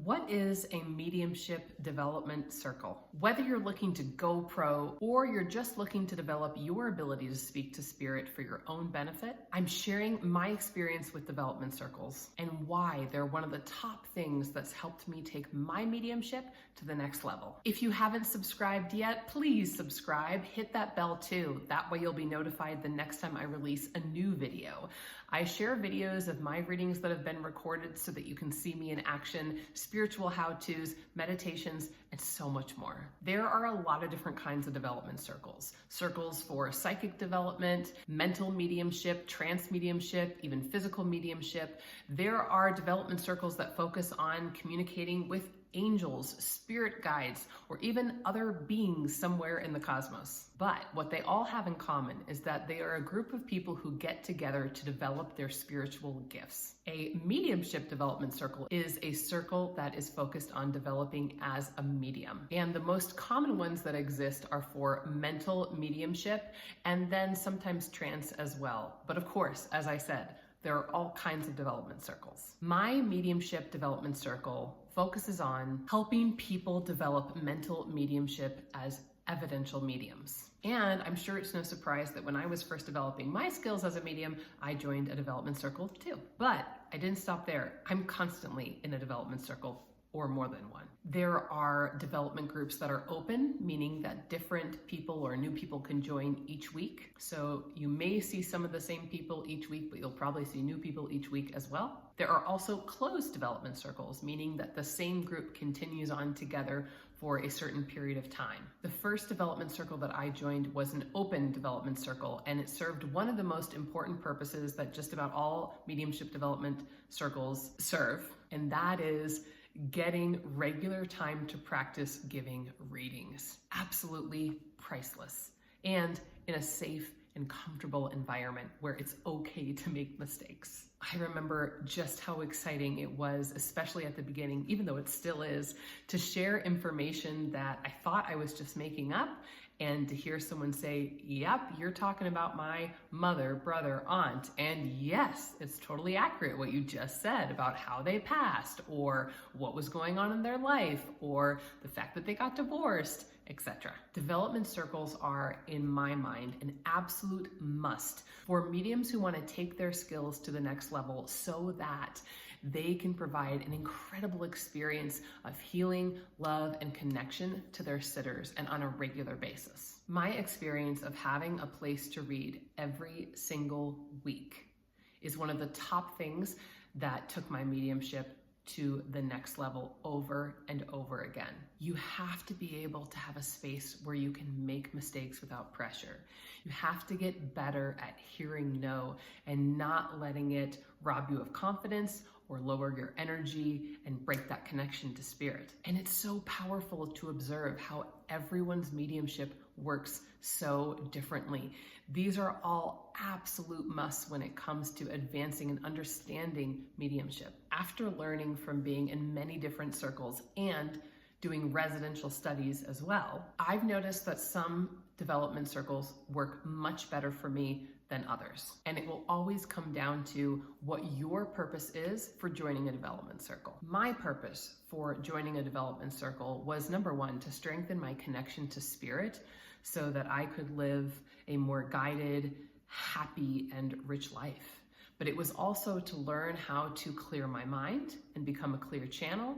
What is a mediumship development circle? Whether you're looking to go pro or you're just looking to develop your ability to speak to spirit for your own benefit, I'm sharing my experience with development circles and why they're one of the top things that's helped me take my mediumship to the next level. If you haven't subscribed yet, please subscribe, hit that bell too. That way you'll be notified the next time I release a new video. I share videos of my readings that have been recorded so that you can see me in action, spiritual how-tos, meditations, and so much more. There are a lot of different kinds of development circles. Circles for psychic development, mental mediumship, trance mediumship, even physical mediumship. There are development circles that focus on communicating with angels, spirit guides, or even other beings somewhere in the cosmos. But what they all have in common is that they are a group of people who get together to develop their spiritual gifts. A mediumship development circle is a circle that is focused on developing as a medium. And the most common ones that exist are for mental mediumship and then sometimes trance as well. But of course, as I said, there are all kinds of development circles. My mediumship development circle focuses on helping people develop mental mediumship as evidential mediums. And I'm sure it's no surprise that when I was first developing my skills as a medium, I joined a development circle too. But I didn't stop there. I'm constantly in a development circle, or more than one. There are development groups that are open, meaning that different people or new people can join each week. So you may see some of the same people each week, but you'll probably see new people each week as well. There are also closed development circles, meaning that the same group continues on together for a certain period of time. The first development circle that I joined was an open development circle, and it served one of the most important purposes that just about all mediumship development circles serve, and that is getting regular time to practice giving readings. Absolutely priceless. And in a safe and comfortable environment where it's okay to make mistakes. I remember just how exciting it was, especially at the beginning, even though it still is, to share information that I thought I was just making up, and to hear someone say, yep, you're talking about my mother, brother, aunt, and yes, it's totally accurate what you just said about how they passed, or what was going on in their life, or the fact that they got divorced, etc. Development circles are, in my mind, an absolute must for mediums who want to take their skills to the next level so that they can provide an incredible experience of healing, love, and connection to their sitters and on a regular basis. My experience of having a place to read every single week is one of the top things that took my mediumship to the next level over and over again. You have to be able to have a space where you can make mistakes without pressure. You have to get better at hearing no and not letting it rob you of confidence or lower your energy and break that connection to spirit. And it's so powerful to observe how everyone's mediumship works so differently. These are all absolute musts when it comes to advancing and understanding mediumship. After learning from being in many different circles and doing residential studies as well, I've noticed that some development circles work much better for me than others. And it will always come down to what your purpose is for joining a development circle. My purpose for joining a development circle was, number one, to strengthen my connection to spirit so that I could live a more guided, happy, and rich life. But it was also to learn how to clear my mind and become a clear channel.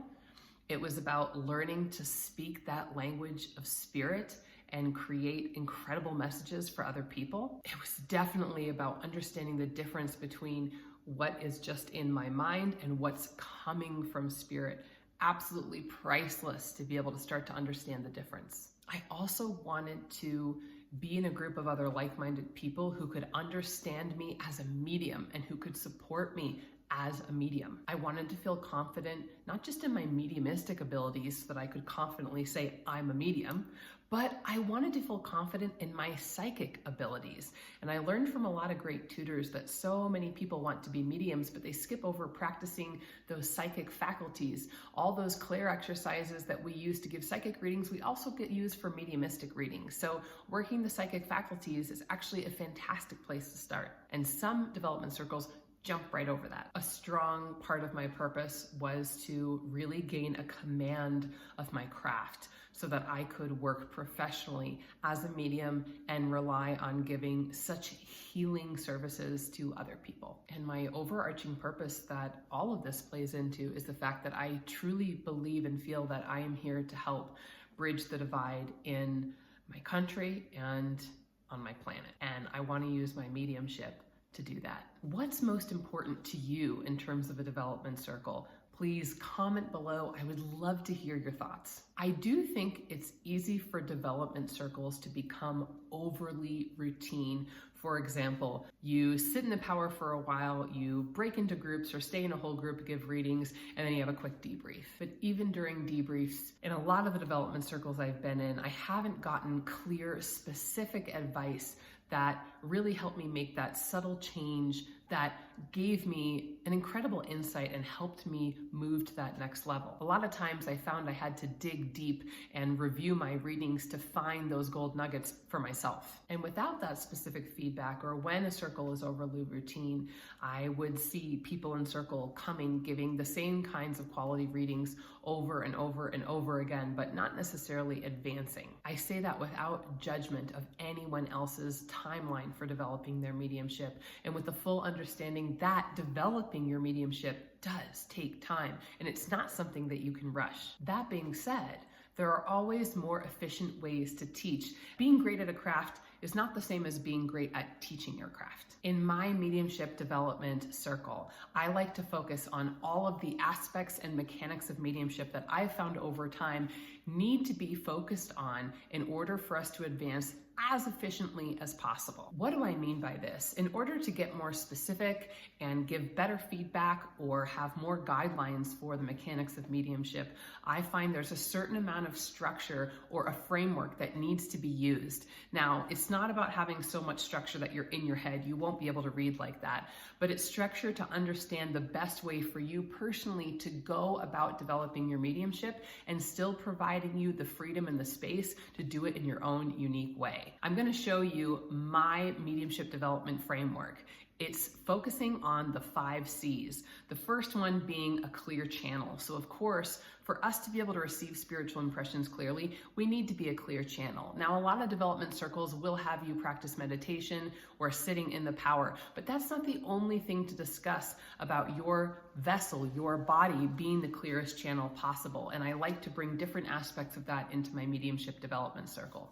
It was about learning to speak that language of spirit and create incredible messages for other people. It was definitely about understanding the difference between what is just in my mind and what's coming from spirit. Absolutely priceless to be able to start to understand the difference. I also wanted to be in a group of other like-minded people who could understand me as a medium and who could support me as a medium. I wanted to feel confident, not just in my mediumistic abilities so that I could confidently say I'm a medium, but I wanted to feel confident in my psychic abilities. And I learned from a lot of great tutors that so many people want to be mediums, but they skip over practicing those psychic faculties. All those clair exercises that we use to give psychic readings, we also get used for mediumistic readings. So working the psychic faculties is actually a fantastic place to start. And some development circles jump right over that. A strong part of my purpose was to really gain a command of my craft so that I could work professionally as a medium and rely on giving such healing services to other people. And my overarching purpose that all of this plays into is the fact that I truly believe and feel that I am here to help bridge the divide in my country and on my planet. And I want to use my mediumship to do that. What's most important to you in terms of a development circle? Please comment below. I would love to hear your thoughts. I do think it's easy for development circles to become overly routine. For example, you sit in the power for a while, you break into groups or stay in a whole group, give readings, and then you have a quick debrief. But even during debriefs, in a lot of the development circles I've been in, I haven't gotten clear, specific advice that really helped me make that subtle change that gave me an incredible insight and helped me move to that next level. A lot of times I found I had to dig deep and review my readings to find those gold nuggets for myself. And without that specific feedback, or when a circle is overly routine, I would see people in circle coming, giving the same kinds of quality readings over and over and over again, but not necessarily advancing. I say that without judgment of anyone else's timeline for developing their mediumship, and with the full understanding that developing your mediumship does take time, and it's not something that you can rush. That being said, there are always more efficient ways to teach. Being great at a craft is not the same as being great at teaching your craft. In my mediumship development circle, I like to focus on all of the aspects and mechanics of mediumship that I've found over time need to be focused on in order for us to advance as efficiently as possible. What do I mean by this? In order to get more specific and give better feedback or have more guidelines for the mechanics of mediumship, I find there's a certain amount of structure or a framework that needs to be used. Now, it's not about having so much structure that you're in your head. You won't be able to read like that, but it's structure to understand the best way for you personally to go about developing your mediumship and still providing you the freedom and the space to do it in your own unique way. I'm going to show you my mediumship development framework. It's focusing on the 5 C's. The first one being a clear channel. So of course, for us to be able to receive spiritual impressions clearly, we need to be a clear channel. Now, a lot of development circles will have you practice meditation or sitting in the power, but that's not the only thing to discuss about your vessel, your body being the clearest channel possible. And I like to bring different aspects of that into my mediumship development circle.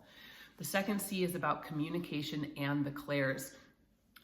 The second C is about communication and the clairs.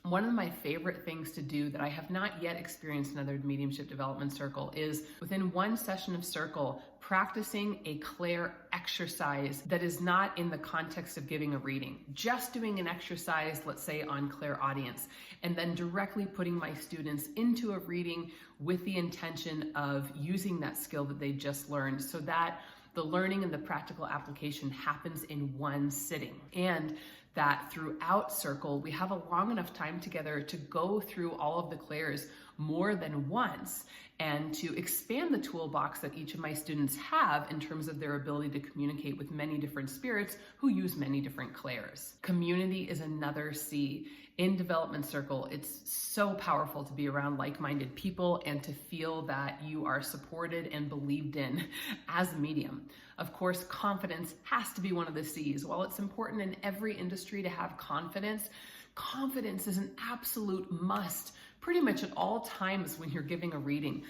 One of my favorite things to do that I have not yet experienced in another mediumship development circle is within one session of circle, practicing a clair exercise that is not in the context of giving a reading. Just doing an exercise, let's say on clairaudience, and then directly putting my students into a reading with the intention of using that skill that they just learned so that the learning and the practical application happens in one sitting. And that throughout circle, we have a long enough time together to go through all of the clairs more than once and to expand the toolbox that each of my students have in terms of their ability to communicate with many different spirits who use many different clairs. Community is another C. In development circle, it's so powerful to be around like-minded people and to feel that you are supported and believed in as a medium. Of course, confidence has to be one of the C's. While it's important in every industry to have confidence, confidence is an absolute must pretty much at all times when you're giving a reading.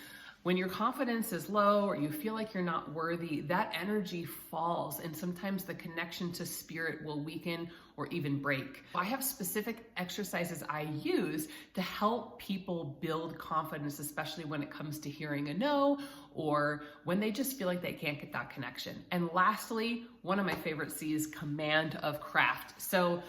When your confidence is low or you feel like you're not worthy, that energy falls and sometimes the connection to spirit will weaken or even break. I have specific exercises I use to help people build confidence, especially when it comes to hearing a no or when they just feel like they can't get that connection. And lastly, one of my favorite C's, command of craft. So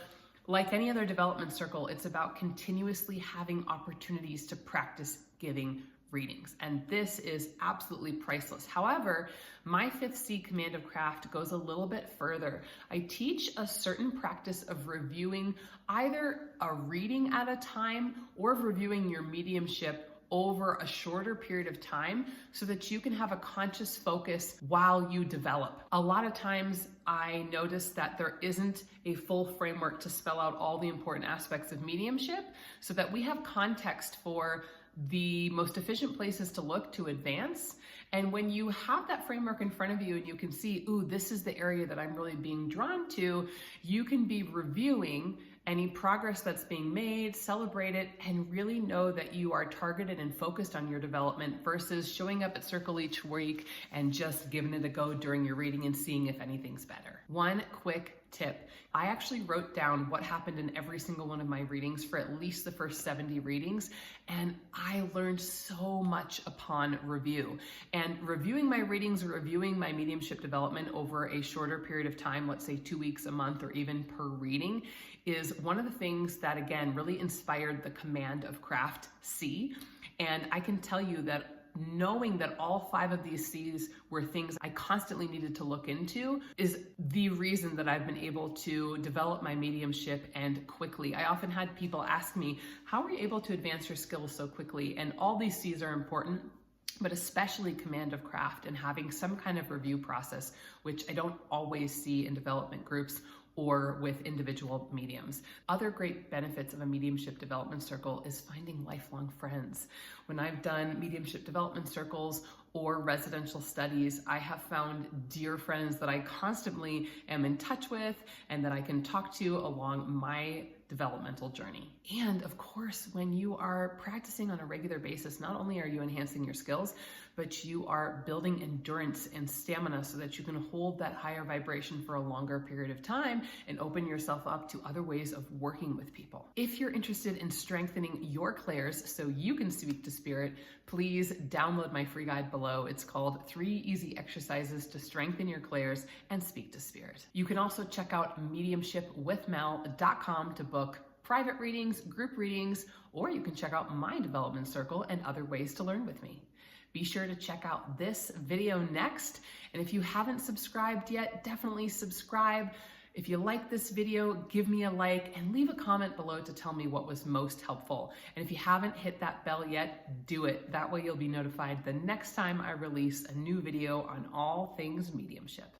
like any other development circle, it's about continuously having opportunities to practice giving readings. And this is absolutely priceless. However, my 5th C, command of craft, goes a little bit further. I teach a certain practice of reviewing either a reading at a time or of reviewing your mediumship over a shorter period of time so that you can have a conscious focus while you develop. A lot of times I notice that there isn't a full framework to spell out all the important aspects of mediumship so that we have context for the most efficient places to look to advance. And when you have that framework in front of you and you can see, ooh, this is the area that I'm really being drawn to, you can be reviewing any progress that's being made, celebrate it, and really know that you are targeted and focused on your development versus showing up at Circle each week and just giving it a go during your reading and seeing if anything's better. One quick tip. I actually wrote down what happened in every single one of my readings for at least the first 70 readings, and I learned so much upon review. And reviewing my readings or reviewing my mediumship development over a shorter period of time, let's say 2 weeks, a month, or even per reading, is one of the things that, again, really inspired the command of Craft C. And I can tell you that knowing that all 5 of these C's were things I constantly needed to look into is the reason that I've been able to develop my mediumship and quickly. I often had people ask me, how are you able to advance your skills so quickly? And all these C's are important, but especially command of craft and having some kind of review process, which I don't always see in development groups or with individual mediums. Other great benefits of a mediumship development circle is finding lifelong friends. When I've done mediumship development circles or residential studies, I have found dear friends that I constantly am in touch with and that I can talk to along my developmental journey. And of course, when you are practicing on a regular basis, not only are you enhancing your skills, but you are building endurance and stamina so that you can hold that higher vibration for a longer period of time and open yourself up to other ways of working with people. If you're interested in strengthening your clairs so you can speak to spirit, please download my free guide below. It's called 3 Easy Exercises to Strengthen Your Clairs and Speak to Spirit. You can also check out mediumshipwithmel.com to book private readings, group readings, or you can check out my development circle and other ways to learn with me. Be sure to check out this video next. And if you haven't subscribed yet, definitely subscribe. If you like this video, give me a like and leave a comment below to tell me what was most helpful. And if you haven't hit that bell yet, do it. That way you'll be notified the next time I release a new video on all things mediumship.